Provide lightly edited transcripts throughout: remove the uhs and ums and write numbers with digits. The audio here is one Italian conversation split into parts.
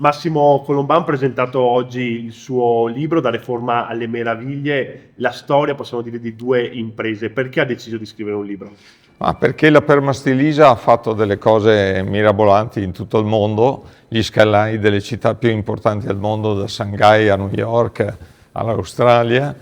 Massimo Colomban ha presentato oggi il suo libro Dalle forma alle meraviglie, la storia, possiamo dire, di due imprese. Perché ha deciso di scrivere un libro? Perché la Permastilisa ha fatto delle cose mirabolanti in tutto il mondo, gli scalinati delle città più importanti al mondo, da Shanghai a New York all'Australia,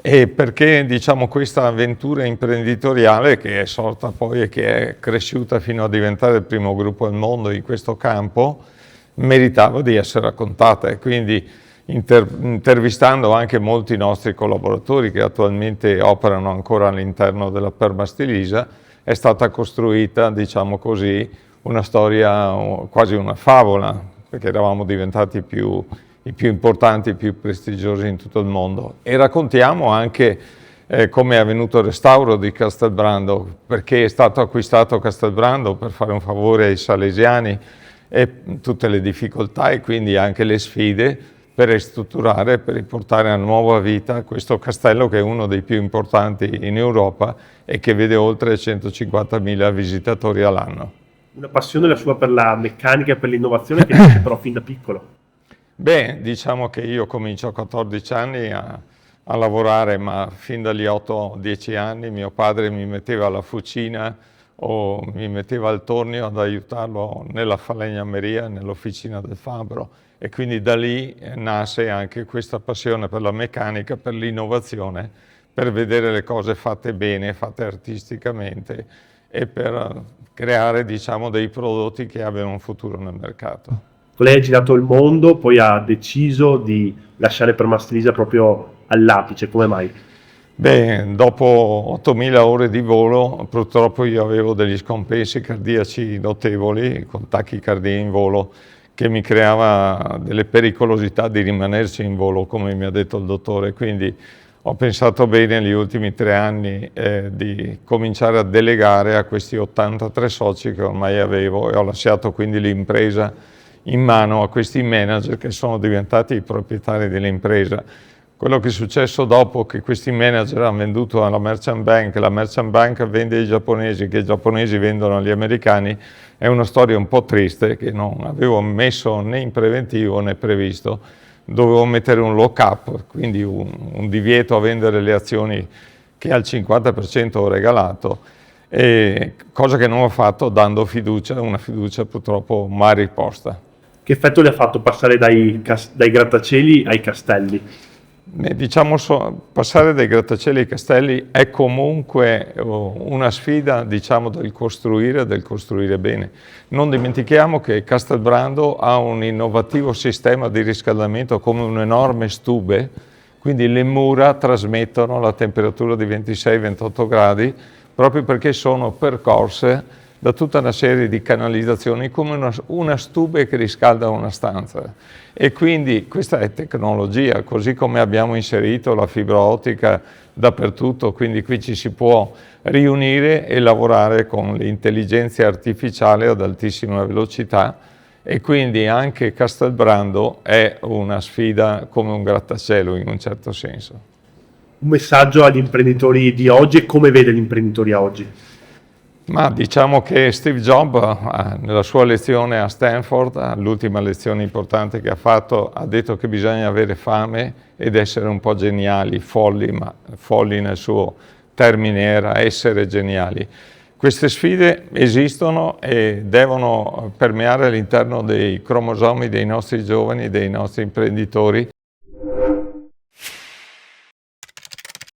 e perché diciamo questa avventura imprenditoriale che è sorta poi e che è cresciuta fino a diventare il primo gruppo al mondo in questo campo, meritava di essere raccontata, e quindi intervistando anche molti nostri collaboratori che attualmente operano ancora all'interno della Permastilisa, è stata costruita, diciamo così, una storia, quasi una favola, perché eravamo diventati i più importanti, i più prestigiosi in tutto il mondo. E raccontiamo anche come è avvenuto il restauro di Castelbrando, perché è stato acquistato Castelbrando per fare un favore ai salesiani, e tutte le difficoltà e quindi anche le sfide per ristrutturare, per riportare a nuova vita questo castello che è uno dei più importanti in Europa e che vede oltre 150.000 visitatori all'anno. Una passione la sua per la meccanica e per l'innovazione che nasce però fin da piccolo. Beh, diciamo che io comincio a 14 anni a lavorare, ma fin dagli 8-10 anni mio padre mi metteva alla fucina o mi metteva al tornio ad aiutarlo nella falegnameria, nell'officina del fabbro, e quindi da lì nasce anche questa passione per la meccanica, per l'innovazione, per vedere le cose fatte bene, fatte artisticamente, e per creare, diciamo, dei prodotti che abbiano un futuro nel mercato. Lei ha girato il mondo, poi ha deciso di lasciare Permastilisa proprio all'apice. Come mai? Beh, dopo 8.000 ore di volo, purtroppo io avevo degli scompensi cardiaci notevoli, con tachicardia in volo, che mi creava delle pericolosità di rimanerci in volo, come mi ha detto il dottore. Quindi ho pensato bene negli ultimi 3 anni di cominciare a delegare a questi 83 soci che ormai avevo, e ho lasciato quindi l'impresa in mano a questi manager che sono diventati i proprietari dell'impresa. Quello che è successo dopo che questi manager hanno venduto alla Merchant Bank, la Merchant Bank vende ai giapponesi, che i giapponesi vendono agli americani, è una storia un po' triste che non avevo messo né in preventivo né previsto. Dovevo mettere un lock-up, quindi un divieto a vendere le azioni che al 50% ho regalato, e cosa che non ho fatto dando fiducia, una fiducia purtroppo mai riposta. Che effetto le ha fatto passare dai grattacieli ai castelli? Diciamo, passare dai grattacieli ai castelli è comunque una sfida, diciamo, del costruire bene. Non dimentichiamo che Castelbrando ha un innovativo sistema di riscaldamento come un'enorme stube, quindi le mura trasmettono la temperatura di 26-28 gradi proprio perché sono percorse da tutta una serie di canalizzazioni, come una stube che riscalda una stanza. E quindi questa è tecnologia, così come abbiamo inserito la fibra ottica dappertutto, quindi qui ci si può riunire e lavorare con l'intelligenza artificiale ad altissima velocità, e quindi anche Castelbrando è una sfida come un grattacielo in un certo senso. Un messaggio agli imprenditori di oggi e come vede gli imprenditori a oggi? Ma diciamo che Steve Jobs, nella sua lezione a Stanford, l'ultima lezione importante che ha fatto, ha detto che bisogna avere fame ed essere un po' geniali, folli, ma folli nel suo termine era essere geniali. Queste sfide esistono e devono permeare all'interno dei cromosomi dei nostri giovani, dei nostri imprenditori.